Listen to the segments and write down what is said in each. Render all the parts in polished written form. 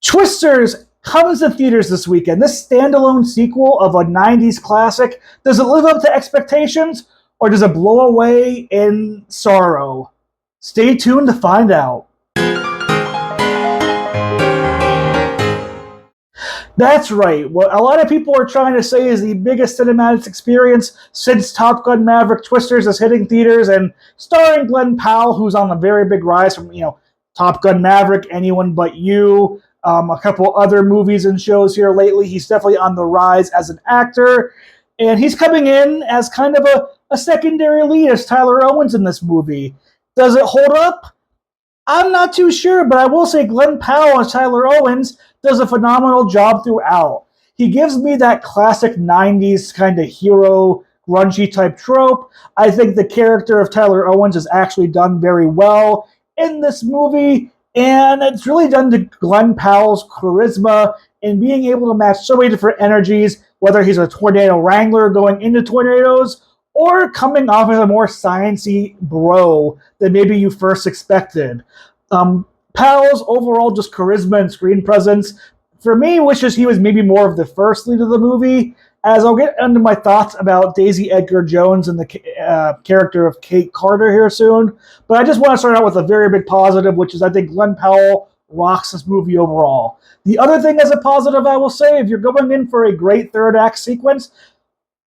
Twisters comes to theaters this weekend. This standalone sequel of a 90s classic, does it live up to expectations or does it blow away in sorrow? Stay tuned to find out. That's right. What a lot of people are trying to say is the biggest cinematic experience since Top Gun Maverick. Twisters is hitting theaters and starring Glenn Powell, who's on a very big rise from, Top Gun Maverick, Anyone But You, a couple other movies and shows here lately. He's definitely on the rise as an actor. And he's coming in as kind of a secondary lead as Tyler Owens in this movie. Does it hold up? I'm not too sure, but I will say Glenn Powell as Tyler Owens does a phenomenal job throughout. He gives me that classic 90s kind of hero, grungy type trope. I think the character of Tyler Owens is actually done very well in this movie, and it's really done to Glenn Powell's charisma and being able to match so many different energies, whether he's a tornado wrangler going into tornadoes or coming off as a more sciencey bro than maybe you first expected. Powell's overall just charisma and screen presence, for me, wishes he was maybe more of the first lead of the movie, as I'll get into my thoughts about Daisy Edgar-Jones and the character of Kate Carter here soon. But I just want to start out with a very big positive, which is I think Glenn Powell rocks this movie overall. The other thing as a positive, I will say, if you're going in for a great third act sequence,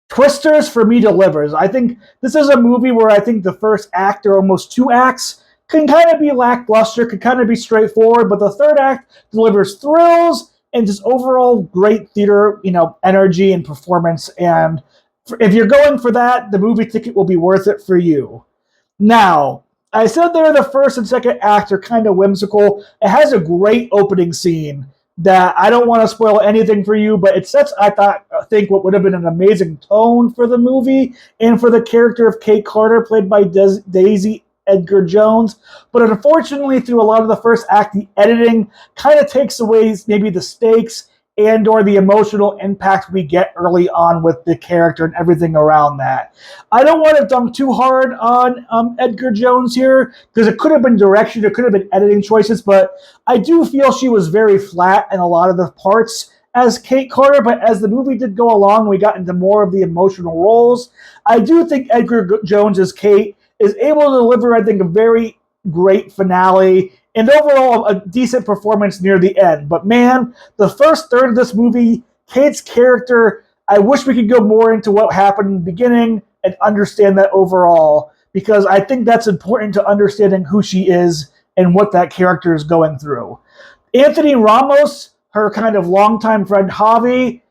Twisters, for me, delivers. I think this is a movie where I think the first act or almost two acts can kind of be lackluster, can kind of be straightforward, but the third act delivers thrills and just overall great theater, energy and performance. And if you're going for that, the movie ticket will be worth it for you. Now, I said there the first and second act are kind of whimsical. It has a great opening scene that I don't want to spoil anything for you, but it sets, I think, what would have been an amazing tone for the movie and for the character of Kate Carter, played by Daisy Edgar-Jones. But unfortunately, through a lot of the first act, the editing kind of takes away maybe the stakes and or the emotional impact we get early on with the character and everything around that. I don't want to dump too hard on Edgar-Jones here, because it could have been direction, it could have been editing choices, but I do feel she was very flat in a lot of the parts as Kate Carter, but as the movie did go along, we got into more of the emotional roles. I do think Edgar-Jones as Kate is able to deliver, I think, a very great finale and overall a decent performance near the end. But man, the first third of this movie, Kate's character, I wish we could go more into what happened in the beginning and understand that overall, because I think that's important to understanding who she is and what that character is going through. Anthony Ramos, her kind of longtime friend Javi,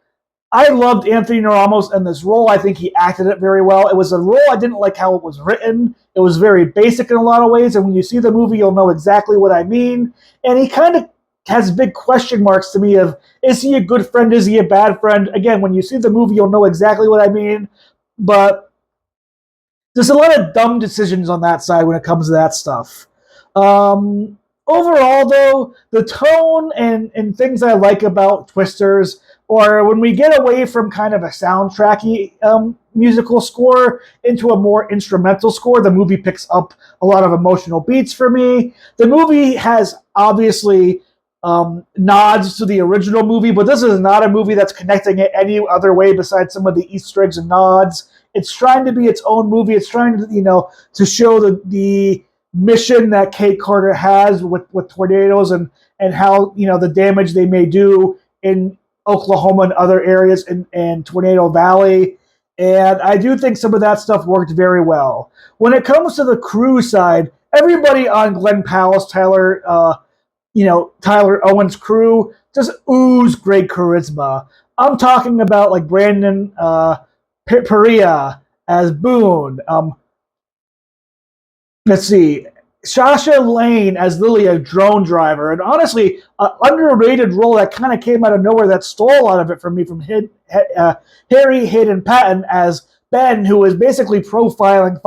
I loved Anthony Ramos in this role. I think he acted it very well. It was a role I didn't like how it was written. It was very basic in a lot of ways, and when you see the movie, you'll know exactly what I mean. And he kind of has big question marks to me of, is he a good friend? Is he a bad friend? Again, when you see the movie, you'll know exactly what I mean. But there's a lot of dumb decisions on that side when it comes to that stuff. Overall, though, the tone and things I like about Twisters, or when we get away from kind of a soundtracky musical score into a more instrumental score, the movie picks up a lot of emotional beats for me. The movie has obviously nods to the original movie, but this is not a movie that's connecting it any other way besides some of the Easter eggs and nods. It's trying to be its own movie. It's trying to, to show the mission that Kate Carter has with tornadoes and how, the damage they may do in Oklahoma and other areas in Tornado Valley. And I do think some of that stuff worked very well. When it comes to the crew side, everybody on Glenn Powell's Tyler Owens' crew just ooze great charisma. I'm talking about like Brandon Perea as Boone. Let's see, Sasha Lane as Lily, a drone driver, and honestly, an underrated role that kind of came out of nowhere that stole a lot of it from me from Harry Hayden Patton as Ben, who is basically following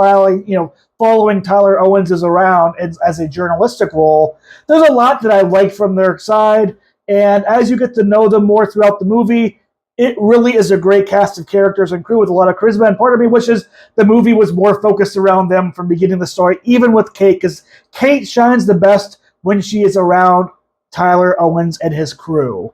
Tyler Owens around as a journalistic role. There's a lot that I like from their side, and as you get to know them more throughout the movie, it really is a great cast of characters and crew with a lot of charisma, and part of me wishes the movie was more focused around them from beginning the story, even with Kate, because Kate shines the best when she is around Tyler Owens and his crew.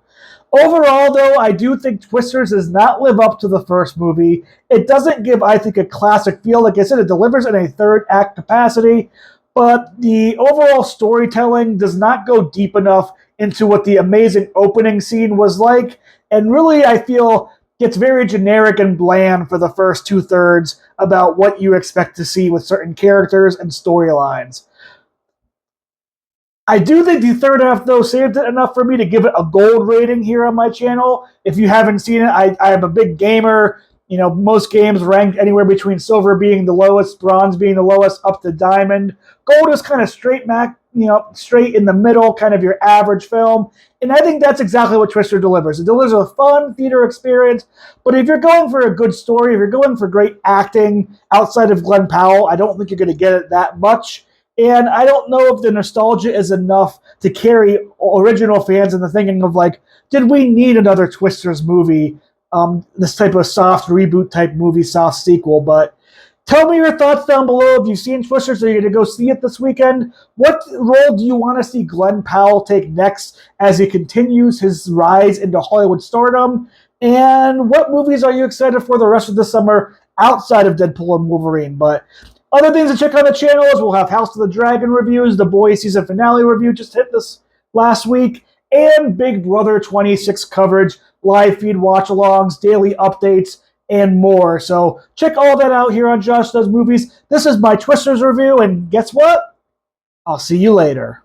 Overall, though, I do think Twisters does not live up to the first movie. It doesn't give, I think, a classic feel. Like I said, it delivers in a third act capacity, but the overall storytelling does not go deep enough into what the amazing opening scene was like. And really, I feel gets very generic and bland for the first two-thirds about what you expect to see with certain characters and storylines. I do think the third half, though, saved it enough for me to give it a gold rating here on my channel. If you haven't seen it, I am a big gamer. You know, most games ranked anywhere between silver being the lowest, bronze being the lowest, up to diamond. Gold is kind of straight in the middle, kind of your average film. And I think that's exactly what Twister delivers. It delivers a fun theater experience, but if you're going for a good story, if you're going for great acting outside of Glenn Powell, I don't think you're going to get it that much. And I don't know if the nostalgia is enough to carry original fans into thinking of, like, did we need another Twisters movie? This type of soft reboot type movie, soft sequel. But tell me your thoughts down below. If you've seen Twisters, are you going to go see it this weekend? What role do you want to see Glenn Powell take next as he continues his rise into Hollywood stardom? And what movies are you excited for the rest of the summer outside of Deadpool and Wolverine? But other things to check on the channel is we'll have House of the Dragon reviews, The Boys season finale review just hit this last week, and Big Brother 26 coverage, live feed watch-alongs, daily updates, and more. So check all that out here on Josh Does Movies. This is my Twisters review, and guess what? I'll see you later.